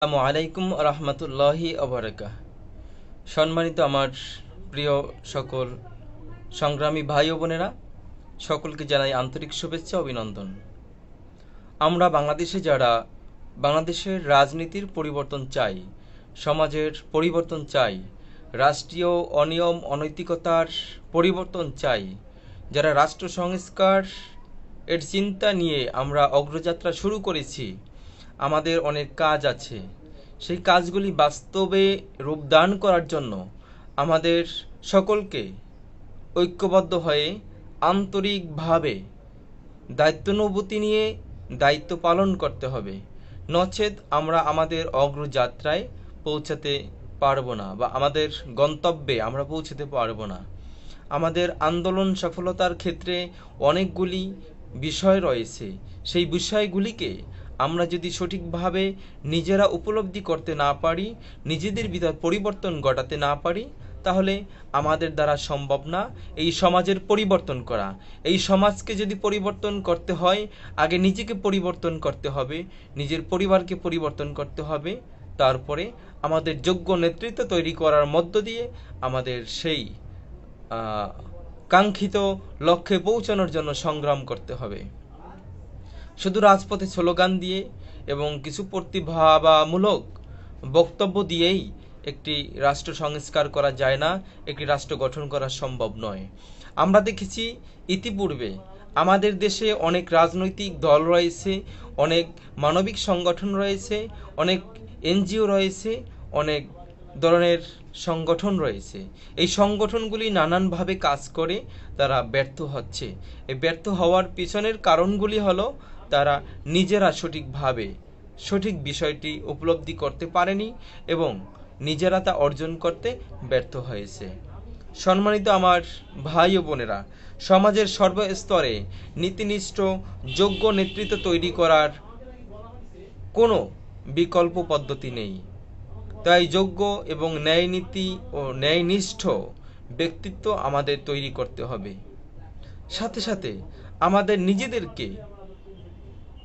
আসসালামু আলাইকুম রহমতুল্লাহি আবরাকাহ। সম্মানিত আমার প্রিয় সকল সংগ্রামী ভাই ও বোনেরা, সকলকে জানাই আন্তরিক শুভেচ্ছা অভিনন্দন। আমরা বাংলাদেশে যারা বাংলাদেশের রাজনীতির পরিবর্তন চাই, সমাজের পরিবর্তন চাই, রাষ্ট্রীয় অনিয়ম অনৈতিকতার পরিবর্তন চাই, যারা রাষ্ট্র সংস্কার এর চিন্তা নিয়ে আমরা অগ্রযাত্রা শুরু করেছি, আমাদের অনেক কাজ আছে। সেই কাজগুলি বাস্তবে রূপদান করার জন্য আমাদের সকলকে ঐক্যবদ্ধ হয়ে আন্তরিকভাবে দায়িত্বানুভূতি নিয়ে দায়িত্ব পালন করতে হবে। নচেৎ আমরা আমাদের অগ্রযাত্রায় পৌঁছাতে পারবো না, বা আমাদের গন্তব্যে আমরা পৌঁছাতে পারবো না। আমাদের আন্দোলন সফলতার ক্ষেত্রে অনেকগুলি বিষয় রয়েছে। সেই বিষয়গুলিকে আমরা যদি সঠিকভাবে নিজেরা উপলব্ধি করতে না পারি, নিজেদের ভিতর পরিবর্তন ঘটাতে না পারি, তাহলে আমাদের দ্বারা সম্ভব না এই সমাজের পরিবর্তন করা। এই সমাজকে যদি পরিবর্তন করতে হয়, আগে নিজেকে পরিবর্তন করতে হবে, নিজের পরিবারকে পরিবর্তন করতে হবে, তারপরে আমাদের যোগ্য নেতৃত্ব তৈরি করার মধ্য দিয়ে আমাদের সেই কাঙ্ক্ষিত লক্ষ্যে পৌঁছানোর জন্য সংগ্রাম করতে হবে। শুধু রাজপথে স্লোগান দিয়ে এবং কিছু প্রতিভাবামূলক বক্তব্য দিয়েই একটি রাষ্ট্র সংস্কার করা যায় না, একটি রাষ্ট্র গঠন করা সম্ভব নয়। আমরা দেখেছি ইতিপূর্বে আমাদের দেশে অনেক রাজনৈতিক দল রয়েছে, অনেক মানবিক সংগঠন রয়েছে, অনেক এনজিও রয়েছে, অনেক ধরনের সংগঠন রয়েছে। এই সংগঠনগুলি নানানভাবে কাজ করে তারা ব্যর্থ হচ্ছে। এই ব্যর্থ হওয়ার পিছনের কারণগুলি হলো তারা নিজেরা সঠিকভাবে সঠিক বিষয়টি উপলব্ধি করতে পারেনি এবং নিজেরা তা অর্জন করতে ব্যর্থ হয়েছে। সম্মানিত আমার ভাই ও বোনেরা, সমাজের সর্বস্তরে নীতিনিষ্ঠ যোগ্য নেতৃত্ব তৈরি করার কোনো বিকল্প পদ্ধতি নেই। তাই যোগ্য এবং ন্যায়নীতি ও ন্যায়নিষ্ঠ ব্যক্তিত্ব আমাদের তৈরি করতে হবে। সাথে সাথে আমাদের নিজেদেরকে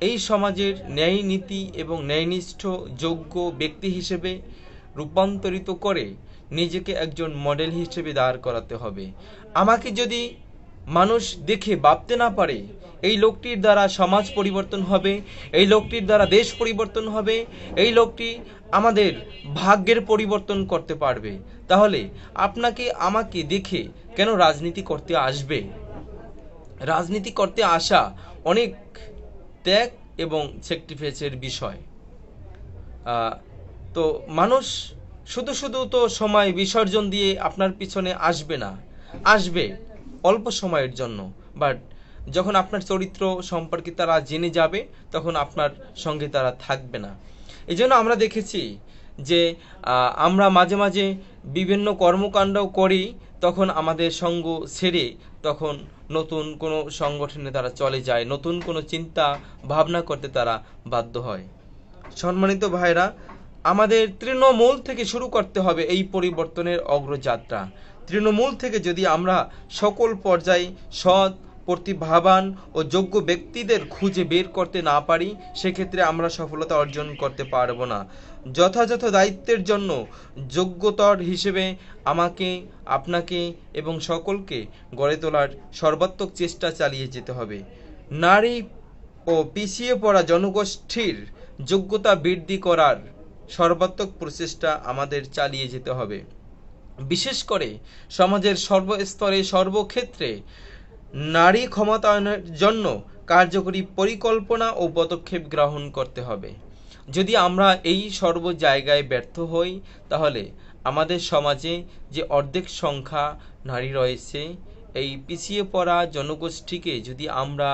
এই সমাজের ন্যায় নীতি এবং ন্যায়নিষ্ঠ যোগ্য ব্যক্তি হিসেবে রূপান্তরিত করে নিজেকে একজন মডেল হিসেবে দাঁড় করাতে হবে। আমাকে যদি মানুষ দেখে ভাবতে না পারে এই লোকটির দ্বারা সমাজ পরিবর্তন হবে, এই লোকটির দ্বারা দেশ পরিবর্তন হবে, এই লোকটি আমাদের ভাগ্যের পরিবর্তন করতে পারবে, তাহলে আপনাকে আমাকে দেখে কেন রাজনীতি করতে আসবে? রাজনীতি করতে আসা অনেক ত্যাগ এবং স্যাক্রিফাইসের বিষয়। তো মানুষ শুধু শুধু তো সময় বিসর্জন দিয়ে আপনার পিছনে আসবে না, আসবে অল্প সময়ের জন্য, বাট যখন আপনার চরিত্র সম্পর্কে তারা জেনে যাবে তখন আপনার সঙ্গে তারা থাকবে না। এই জন্য আমরা দেখেছি যে আমরা মাঝে মাঝে বিভিন্ন কর্মকাণ্ড করি, তখন আমাদের সঙ্গ ছেড়ে তখন নতুন কোনো সংগঠনে তারা চলে যায়, নতুন কোনো চিন্তা ভাবনা করতে তারা বাধ্য হয়। সম্মানিত ভাইরা, আমাদের তৃণমূল থেকে শুরু করতে হবে এই পরিবর্তনের অগ্রযাত্রা। তৃণমূল থেকে যদি আমরা সকল পর্যায়ে সৎ, প্রতিভাবান ও যোগ্য ব্যক্তিদের খুঁজে বের করতে না পারি, সেক্ষেত্রে আমরা সফলতা অর্জন করতে পারবো না। যথাযথ দায়িত্বের জন্য যোগ্যতর হিসেবে আমাকে, আপনাকে এবং সকলকে গড়ে তোলার সর্বাত্মক চেষ্টা চালিয়ে যেতে হবে। নারী ও পিছিয়ে পড়া জনগোষ্ঠীর যোগ্যতা বৃদ্ধি করার সর্বাত্মক প্রচেষ্টা আমাদের চালিয়ে যেতে হবে। বিশেষ করে সমাজের সর্বস্তরে সর্বক্ষেত্রে নারী ক্ষমতায়নের জন্য কার্যকরী পরিকল্পনা ও পদক্ষেপ গ্রহণ করতে হবে। যদি আমরা এই সর্ব জায়গায় ব্যর্থ হই, তাহলে আমাদের সমাজে যে অর্ধেক সংখ্যা নারী রয়েছে, এই পিছিয়ে পড়া জনগোষ্ঠীকে যদি আমরা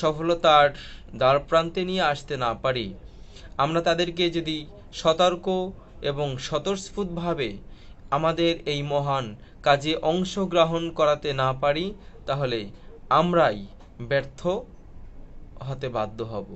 সফলতার দ্বারপ্রান্তে নিয়ে আসতে না পারি, আমরা তাদেরকে যদি সতর্ক এবং স্বতঃস্ফূর্তভাবে আমাদের এই মহান কাজে অংশগ্রহণ করাতে না পারি, তাহলে আমরাই ব্যর্থ হতে বাধ্য হব।